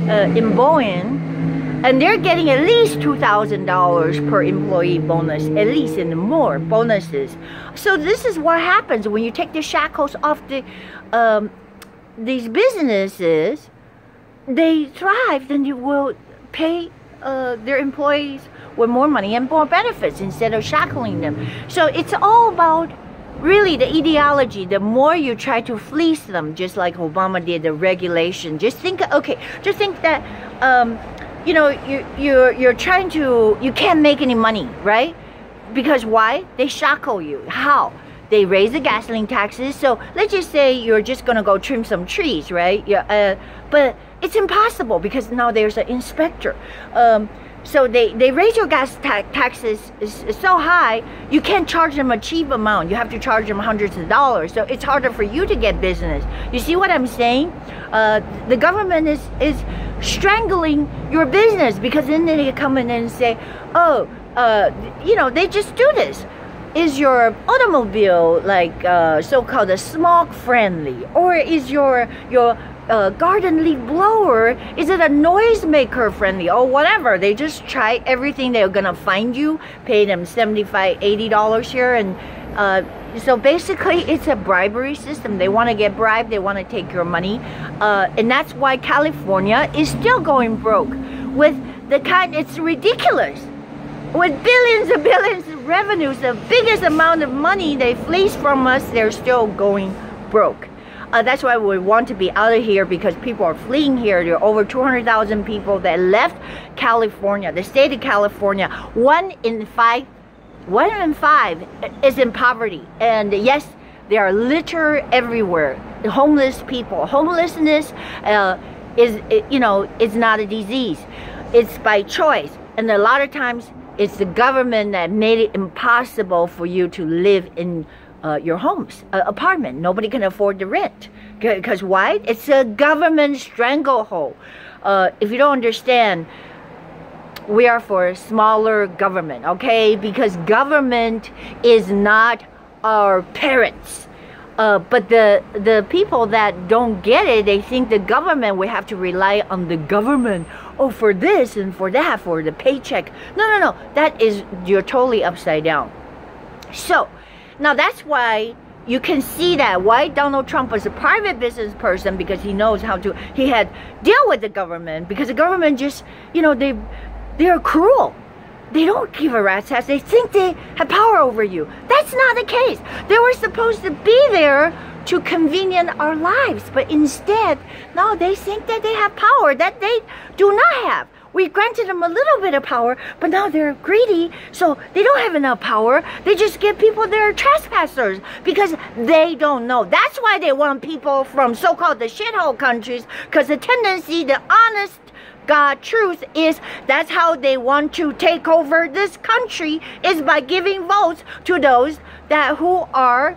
in Boeing, and they're getting at least $2,000 per employee bonus, at least, and more bonuses. So this is what happens when you take the shackles off these businesses. They thrive, then you will pay their employees with more money and more benefits instead of shackling them. So it's all about really the ideology. The more you try to fleece them, just like Obama did the regulation, just think, okay, just think that you know, you're trying to, you can't make any money, right? Because why? They shackle you. How? They raise the gasoline taxes. So let's just say you're just gonna go trim some trees, right? Yeah, but it's impossible because now there's an inspector. So they raise your gas taxes so high, you can't charge them a cheap amount. You have to charge them hundreds of dollars. So it's harder for you to get business. You see what I'm saying? The government is strangling your business, because then they come in and say, oh, you know, they just do this. Is your automobile like so-called a smog friendly, or is your garden leaf blower, is it a noisemaker friendly, or whatever? They just try everything. They're gonna find you, pay them $75, $80 here, and so basically it's a bribery system. They want to get bribed, they want to take your money, and that's why California is still going broke with the kind. It's ridiculous. With billions and billions of revenues, the biggest amount of money they fleece from us, they're still going broke. That's why we want to be out of here, because people are fleeing here. There are over 200,000 people that left California, the state of California. One in five is in poverty. And yes, there are litter everywhere. Homeless people. Homelessness is, you know, it's not a disease. It's by choice. And a lot of times, it's the government that made it impossible for you to live in your home's apartment. Nobody can afford the rent. Because why? It's a government stranglehold. If you don't understand, we are for a smaller government, okay? Because government is not our parents. But the people that don't get it, they think the government, we have to rely on the government. Oh, for this and for that, for the paycheck. No. That is, you're totally upside down. So, now that's why you can see that why Donald Trump was a private business person, because he knows how to, he had deal with the government, because the government just, you know, they're cruel. They don't give a rat's ass. They think they have power over you. That's not the case. They were supposed to be there to convenience our lives, but instead, no, they think that they have power that they do not have. We granted them a little bit of power, but now they're greedy, so they don't have enough power. They just give people that are trespassers because they don't know. That's why they want people from so-called the shithole countries, because the tendency, the honest God truth is, that's how they want to take over this country, is by giving votes to those that who are,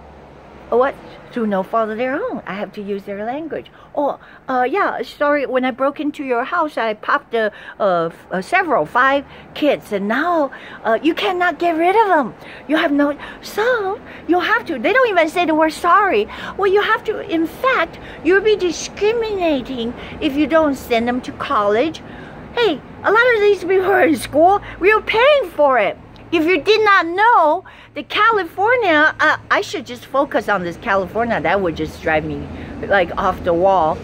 what? Through no fault of their own. I have to use their language. Oh, yeah, sorry, when I broke into your house, I popped five kids, and now you cannot get rid of them. You have no, so you have to, they don't even say the word sorry. Well, you have to, in fact, you'll be discriminating if you don't send them to college. Hey, a lot of these people are in school, we're paying for it. If you did not know, the California, I should just focus on this California, that would just drive me like off the wall.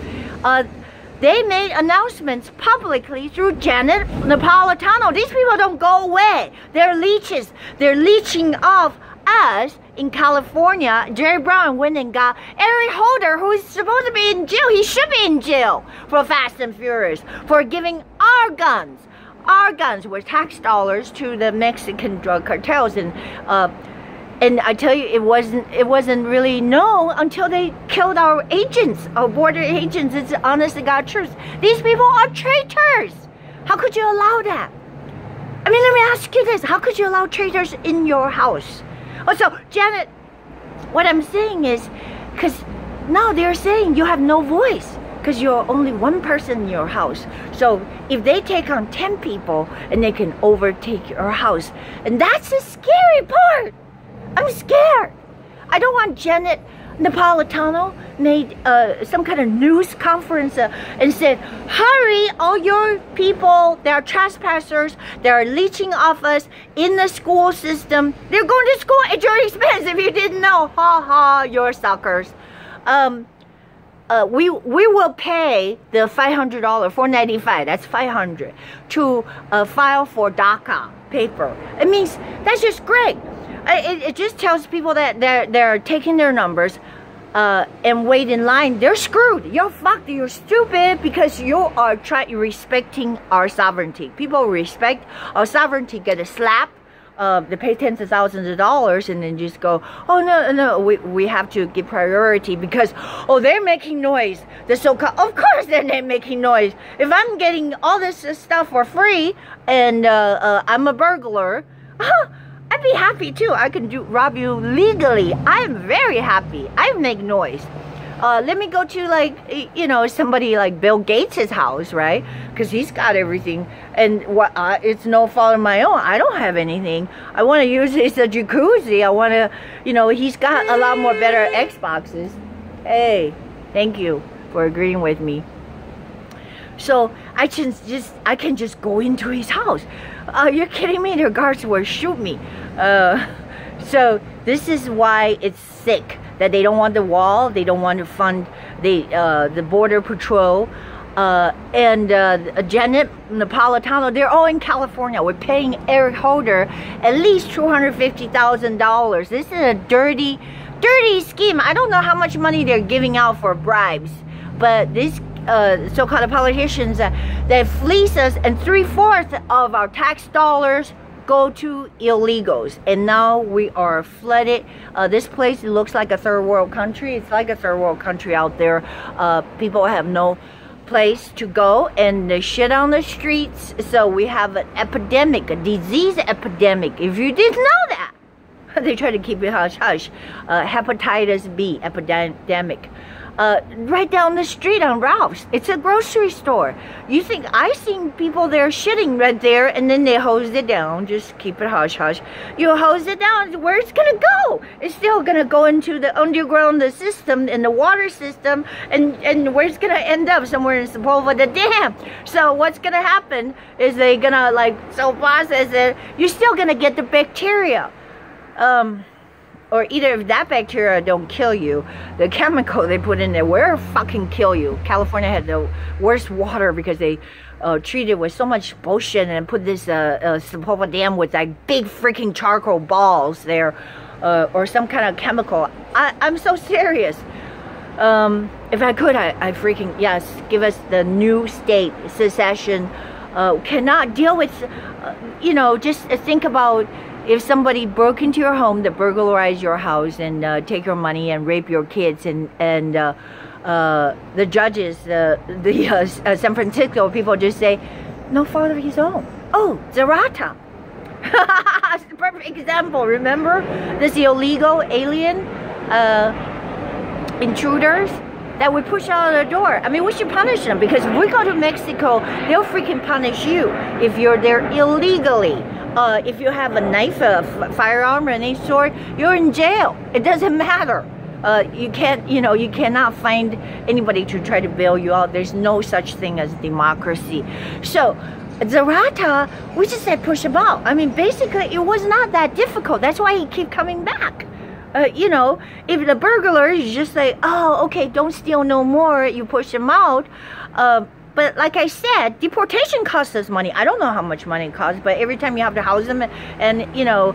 They made announcements publicly through Janet Napolitano. These people don't go away. They're leeches. They're leeching off us in California. Jerry Brown went and got Eric Holder, who is supposed to be in jail. He should be in jail for Fast and Furious, for giving our guns with tax dollars to the Mexican drug cartels, and I tell you, it wasn't really known until they killed our agents, our border agents. It's honest to God truth. These people are traitors. How could you allow that? I mean, let me ask you this: how could you allow traitors in your house? Oh, so Janet, what I'm saying is, because now they're saying you have no voice, because you're only one person in your house. So if they take on 10 people, and they can overtake your house, and that's the scary part. I'm scared. I don't want Janet Napolitano made some kind of news conference and said, hurry, all your people that are trespassers, that are leeching off us in the school system, they're going to school at your expense. If you didn't know, ha ha, you're suckers. We will pay the $500, $495, that's $500, to file for DACA paper. It means that's just great. It just tells people that they're taking their numbers and wait in line. They're screwed. You're fucked. You're stupid because you are respecting our sovereignty. People respect our sovereignty, get a slap. They pay tens of thousands of dollars and then just go, oh no, we have to give priority because, oh, they're making noise. The so-called, of course they're making noise. If I'm getting all this stuff for free and I'm a burglar, I'd be happy too. I can rob you legally. I'm very happy. I make noise. Let me go to, like, you know, somebody like Bill Gates' house, right? Because he's got everything, and it's no fault of my own. I don't have anything. I want to use his jacuzzi. I want to, you know, he's got a lot more better Xboxes. Hey, thank you for agreeing with me. So I can just go into his house. You're kidding me? The guards will shoot me. So this is why it's sick. That they don't want the wall, they don't want to fund the border patrol, and Janet Napolitano, they're all in California. We're paying Eric Holder at least $250,000. This is a dirty scheme. I don't know how much money they're giving out for bribes, but these so-called politicians that fleece us, and 3/4 of our tax dollars go to illegals, and now we are flooded. This place, it looks like a third world country. It's like a third world country out there. People have no place to go, and they shit on the streets. So we have an epidemic, a disease epidemic. If you didn't know that, they try to keep it hush hush. Hepatitis B epidemic. Right down the street on Ralph's. It's a grocery store. You think, I seen people there shitting right there, and then they hose it down. Just keep it hush hush. You hose it down, where it's gonna go? It's still gonna go into the underground, the system, in the water system, and where it's gonna end up? Somewhere in Sepulveda, the dam. So what's gonna happen is they gonna, like, so process it. You're still gonna get the bacteria. Or either if that bacteria don't kill you, the chemical they put in there will fucking kill you. California had the worst water because they treated with so much bullshit and put this Sepulveda dam with like big freaking charcoal balls there, or some kind of chemical. I'm so serious. If I could, I freaking, yes, give us the new state, secession. Cannot deal with, you know, just think about if somebody broke into your home, to burglarize your house and take your money and rape your kids, and the judges, the San Francisco people just say, no fault of his own. Oh, Zarata. It's the perfect example. Remember this illegal alien intruders that we push out of the door? I mean, we should punish them, because if we go to Mexico, they'll freaking punish you if you're there illegally. If you have a knife, a firearm, or any sort, you're in jail. It doesn't matter. You can't, you know, you cannot find anybody to try to bail you out. There's no such thing as democracy. So, Zarata, we just said push him out. I mean, basically, it was not that difficult. That's why he keep coming back. You know, if the burglar is just like, oh, okay, don't steal no more, you push him out. But like I said, deportation costs us money. I don't know how much money it costs, but every time you have to house them and you know,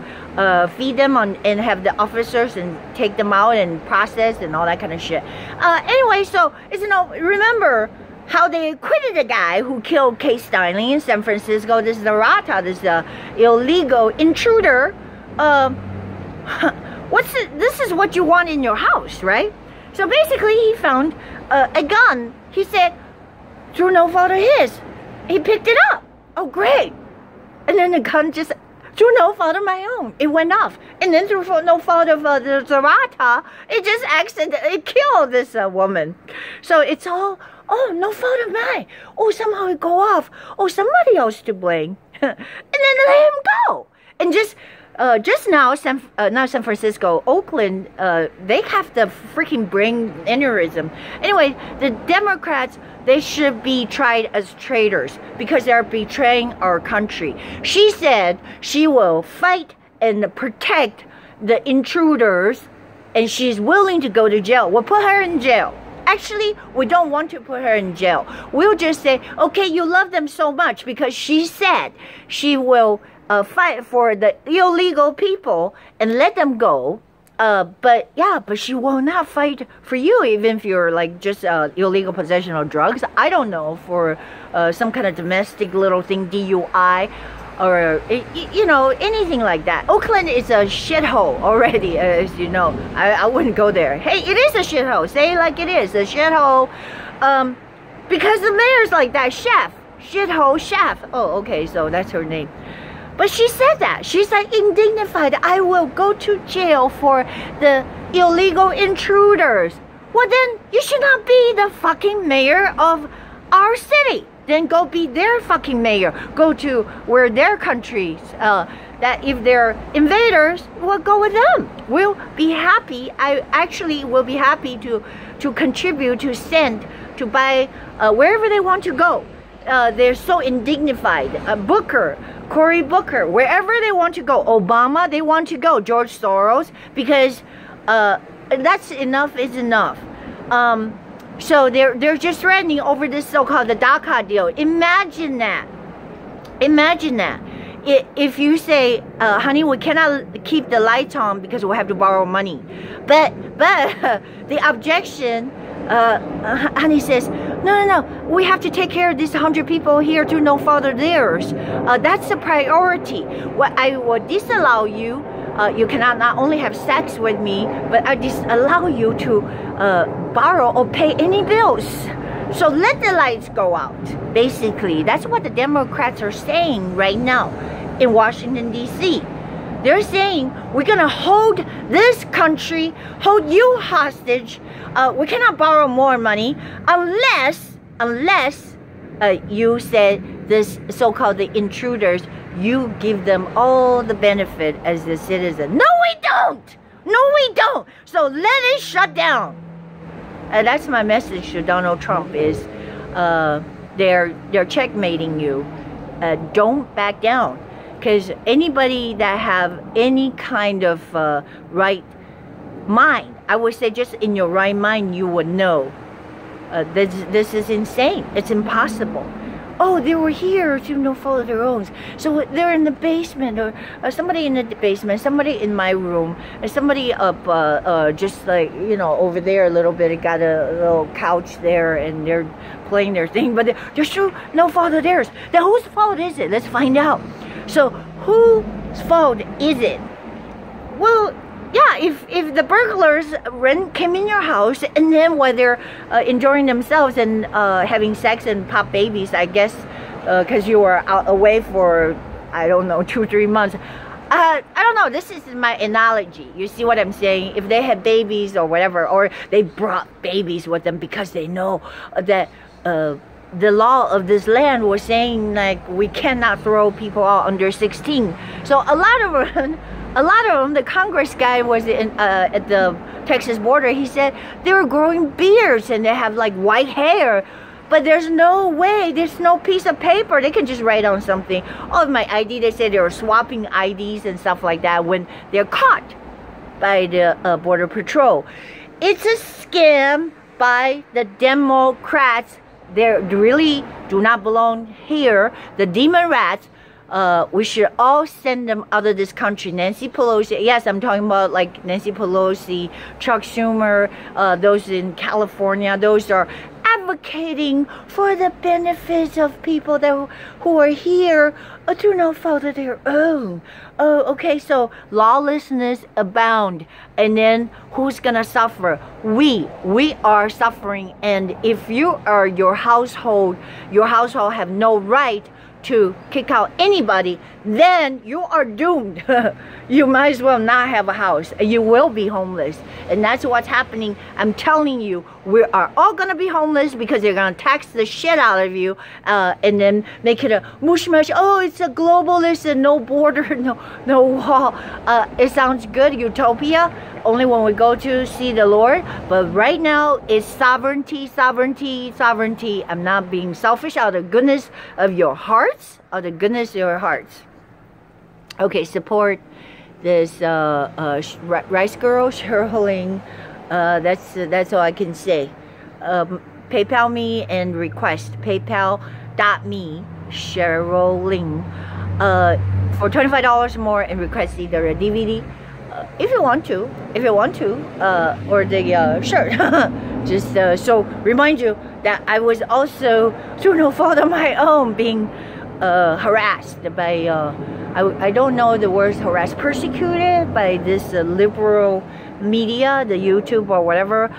feed them and have the officers and take them out and process and all that kind of shit. Anyway, so, you know, remember how they acquitted the guy who killed Kay Steinle in San Francisco, this Zarata, this illegal intruder. This is what you want in your house, right? So basically, he found a gun. He said, through no fault of his, he picked it up. Oh, great. And then the gun just, through no fault of my own, it went off. And then through no fault of the Zarata, it just accidentally killed this woman. So it's all, oh, no fault of mine. Oh, somehow it go off. Oh, somebody else to blame. And then let him go. And just just now, not San Francisco, Oakland, they have the freaking brain aneurysm. Anyway, the Democrats, they should be tried as traitors because they're betraying our country. She said she will fight and protect the intruders, and she's willing to go to jail. We'll put her in jail. Actually, we don't want to put her in jail. We'll just say, okay, you love them so much because she said she will fight for the illegal people and let them go. But she will not fight for you, even if you're like just illegal possession of drugs. I don't know, for some kind of domestic little thing, DUI, or you know, anything like that. Oakland is a shithole already, as you know. I wouldn't go there. Hey, it is a shithole. Say it like it is, a shithole. Because the mayor's like that, chef, shithole chef. Oh, okay, so that's her name. But she said that. She's like indignified. I will go to jail for the illegal intruders. Well, then you should not be the fucking mayor of our city. Then go be their fucking mayor. Go to where their countries, that if they're invaders, we'll go with them. We'll be happy. I actually will be happy to contribute, to send, to buy wherever they want to go. They're so indignified. Booker, Cory Booker, wherever they want to go. Obama, they want to go. George Soros, because that's enough is enough. So they're just threatening over this so-called the DACA deal. Imagine that. Imagine that. If you say, honey, we cannot keep the lights on because we have to borrow money. But the objection, honey says, no, we have to take care of these 100 people here to no further theirs. That's a priority. What I will disallow you, you cannot not only have sex with me, but I disallow you to borrow or pay any bills. So let the lights go out. Basically, that's what the Democrats are saying right now in Washington, D.C. They're saying, we're going to hold this country, hold you hostage. We cannot borrow more money unless you said this so-called the intruders, you give them all the benefit as a citizen. No, we don't. No, we don't. So let it shut down. That's my message to Donald Trump is they're checkmating you. Don't back down. Because anybody that have any kind of right mind, I would say just in your right mind, you would know this is insane. It's impossible. Oh, they were here to no fault of their own. So they're in the basement, or somebody in the basement, somebody in my room, and somebody up just like, you know, over there a little bit. It got a little couch there, and they're playing their thing, but they're sure no fault of theirs. Then whose fault is it? Let's find out. So whose fault is it? Well, yeah, if the burglars came in your house, and then while they're enjoying themselves and having sex and pop babies, I guess, because you were away for, I don't know, 2-3 months. I don't know, this is my analogy. You see what I'm saying? If they had babies or whatever, or they brought babies with them because they know that the law of this land was saying, like, we cannot throw people out under 16. So a lot of them, the Congress guy was at the Texas border. He said they were growing beards and they have like white hair, but there's no way, there's no piece of paper they can just write on something. Oh, my ID, they said they were swapping IDs and stuff like that when they're caught by the Border Patrol. It's a scam by the Democrats. They really do not belong here. The demon rats. We should all send them out of this country. Nancy Pelosi, yes, I'm talking about like Nancy Pelosi, Chuck Schumer, those in California, those are advocating for the benefits of people who are here through no fault of their own. Oh, okay, so lawlessness abound, and then who's gonna suffer? We are suffering, and if you are your household have no right to kick out anybody, then you are doomed. you might as well not have a house. You will be homeless. And that's what's happening. I'm telling you, we are all going to be homeless because they're going to tax the shit out of you and then make it a mush-mush. Oh, it's a globalist and no border, no wall. It sounds good, utopia, only when we go to see the Lord. But right now, it's sovereignty, sovereignty, sovereignty. I'm not being selfish, out of the goodness of your hearts, out of the goodness of your hearts. Okay, support this rice girl, Cheryl Ling. That's all I can say. PayPal me and request paypal.me Cheryl Ling for $25 more and request either a DVD if you want to, or the shirt. Just so remind you that I was also through no fault of my own being harassed by I don't know the words, harassed, persecuted by this liberal media, the YouTube or whatever.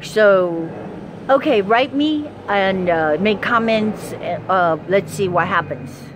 So okay, write me and make comments. Let's see what happens.